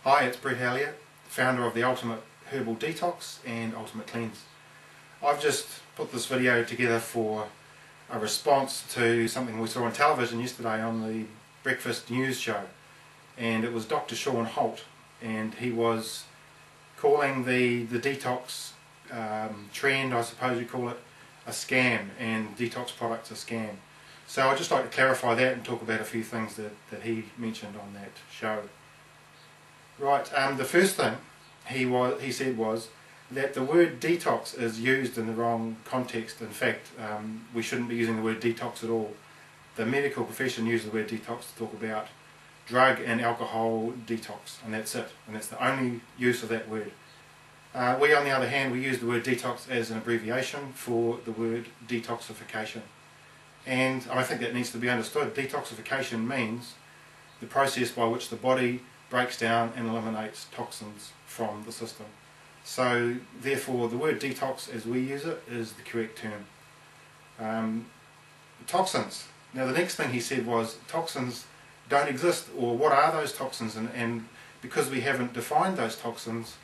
Hi, it's Brett Elliott, founder of the Ultimate Herbal Detox and Ultimate Cleanse. I've just put this video together for a response to something we saw on television yesterday on the breakfast news show, and it was Dr. Sean Holt, and he was calling the detox trend, I suppose you call it, a scam, and detox products a scam. So I'd just like to clarify that and talk about a few things that he mentioned on that show. Right, the first thing he said was that the word detox is used in the wrong context. In fact, we shouldn't be using the word detox at all. The medical profession uses the word detox to talk about drug and alcohol detox, and that's it, and that's the only use of that word. We, on the other hand, we use the word detox as an abbreviation for the word detoxification, and I think that needs to be understood. Detoxification means the process by which the body breaks down and eliminates toxins from the system. So therefore the word detox as we use it is the correct term. Toxins. Now the next thing he said was toxins don't exist, or what are those toxins, and because we haven't defined those toxins,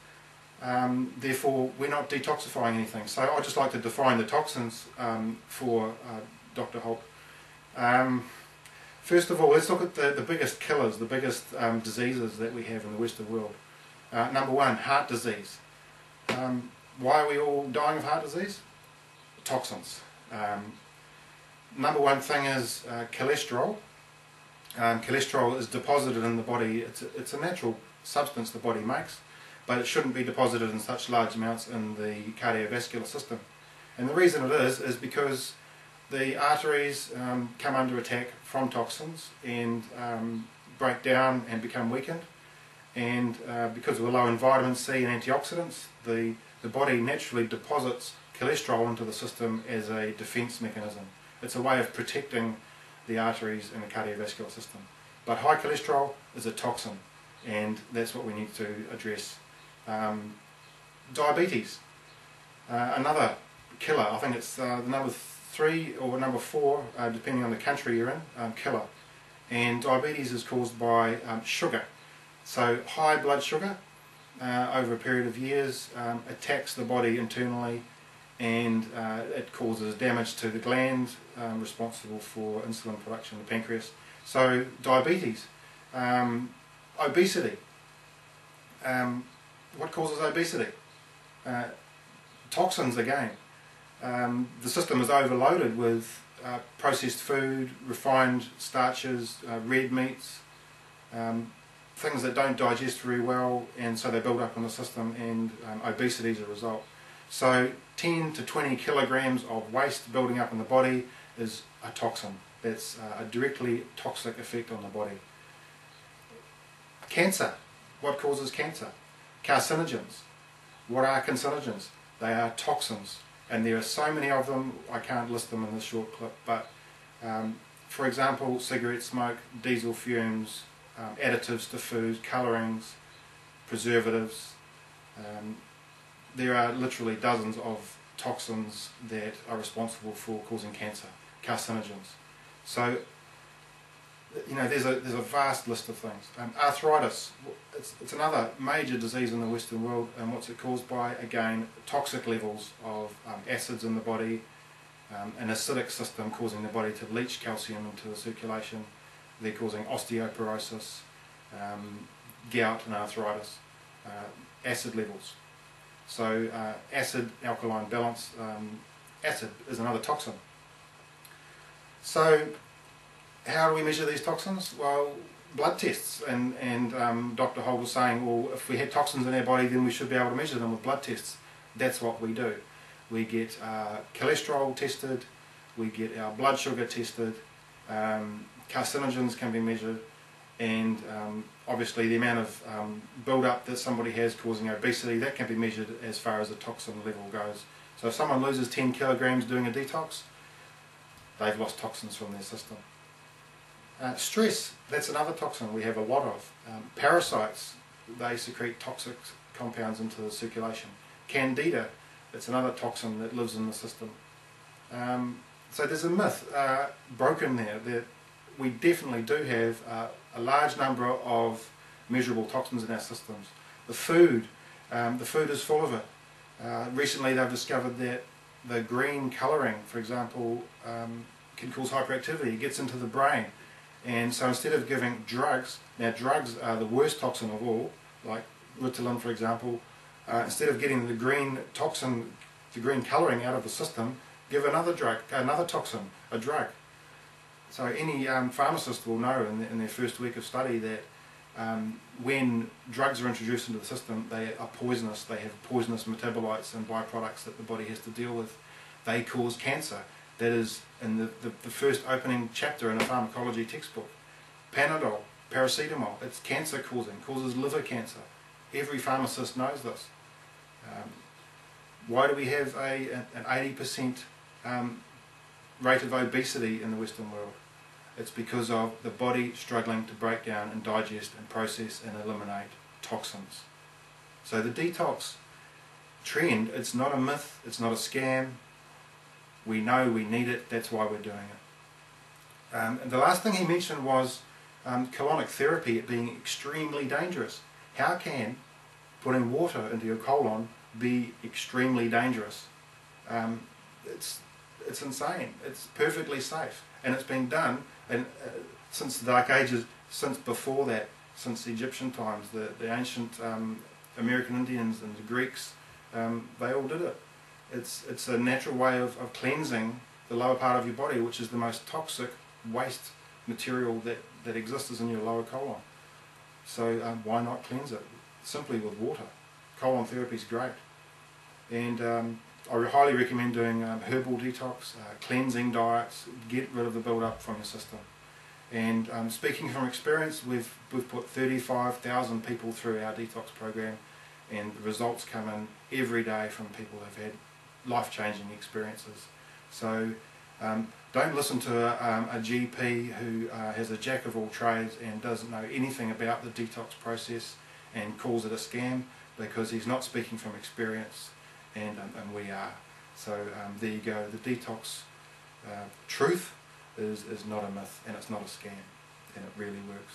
therefore we're not detoxifying anything. So I'd just like to define the toxins for Dr. Holt. First of all, let's look at the biggest killers, the biggest diseases that we have in the Western world. Number one, heart disease. Why are we all dying of heart disease? Toxins. Number one thing is cholesterol. Cholesterol is deposited in the body. It's a natural substance the body makes, but it shouldn't be deposited in such large amounts in the cardiovascular system. And the reason it is because the arteries come under attack from toxins and break down and become weakened, and because we're low in vitamin C and antioxidants, the body naturally deposits cholesterol into the system as a defense mechanism. It's a way of protecting the arteries and the cardiovascular system. But high cholesterol is a toxin, and that's what we need to address. Diabetes, another killer. I think it's the number 3 or number 4, depending on the country you're in, killer. And diabetes is caused by sugar. So high blood sugar over a period of years attacks the body internally, and it causes damage to the gland responsible for insulin production, the pancreas. So diabetes. Obesity. What causes obesity? Toxins again. The system is overloaded with processed food, refined starches, red meats, things that don't digest very well, and so they build up in the system, and obesity as a result. So 10 to 20 kilograms of waste building up in the body is a toxin. That's a directly toxic effect on the body. Cancer. What causes cancer? Carcinogens. What are carcinogens? They are toxins, and there are so many of them I can't list them in this short clip, but for example, cigarette smoke, diesel fumes, additives to food, colourings, preservatives. There are literally dozens of toxins that are responsible for causing cancer, carcinogens. So, you know, there's a vast list of things. Arthritis, it's another major disease in the Western world, and what's it caused by? Again, toxic levels of acids in the body, an acidic system causing the body to leach calcium into the circulation. They're causing osteoporosis, gout and arthritis, acid levels. So acid-alkaline balance, acid is another toxin. So how do we measure these toxins? Well, blood tests, and Dr. Holt was saying, well, if we had toxins in our body, then we should be able to measure them with blood tests. That's what we do. We get cholesterol tested, we get our blood sugar tested, carcinogens can be measured, and obviously the amount of build-up that somebody has causing obesity, that can be measured as far as the toxin level goes. So if someone loses 10 kilograms doing a detox, they've lost toxins from their system. Stress, that's another toxin we have a lot of. Parasites, they secrete toxic compounds into the circulation. Candida, it's another toxin that lives in the system. So there's a myth broken there that we definitely do have a large number of measurable toxins in our systems. The food is full of it. Recently they've discovered that the green colouring, for example, can cause hyperactivity. It gets into the brain, and so instead of giving drugs, now drugs are the worst toxin of all, like Ritalin for example, instead of getting the green toxin, the green colouring out of the system, give another drug, another toxin, a drug. So any pharmacist will know in their first week of study that when drugs are introduced into the system, they are poisonous. They have poisonous metabolites and byproducts that the body has to deal with. They cause cancer. That is in the first opening chapter in a pharmacology textbook. Panadol, paracetamol, it's cancer causing, causes liver cancer. Every pharmacist knows this. Why do we have an 80% rate of obesity in the Western world? It's because of the body struggling to break down and digest and process and eliminate toxins. So the detox trend, it's not a myth, it's not a scam. We know we need it, that's why we're doing it. And the last thing he mentioned was colonic therapy, it being extremely dangerous. How can putting water into your colon be extremely dangerous? It's insane. It's perfectly safe, and it's been done since the Dark Ages, since before that, since Egyptian times. The ancient American Indians and the Greeks, they all did it. It's a natural way of cleansing the lower part of your body, which is the most toxic waste material that exists, is in your lower colon. So why not cleanse it simply with water? Colon therapy is great, and I highly recommend doing herbal detox, cleansing diets, get rid of the build-up from your system. And speaking from experience, we've put 35,000 people through our detox program, and the results come in every day from people who've had life-changing experiences. So don't listen to a GP who has a jack of all trades and doesn't know anything about the detox process and calls it a scam, because he's not speaking from experience, and we are. So there you go. The detox truth is not a myth, and it's not a scam, and it really works.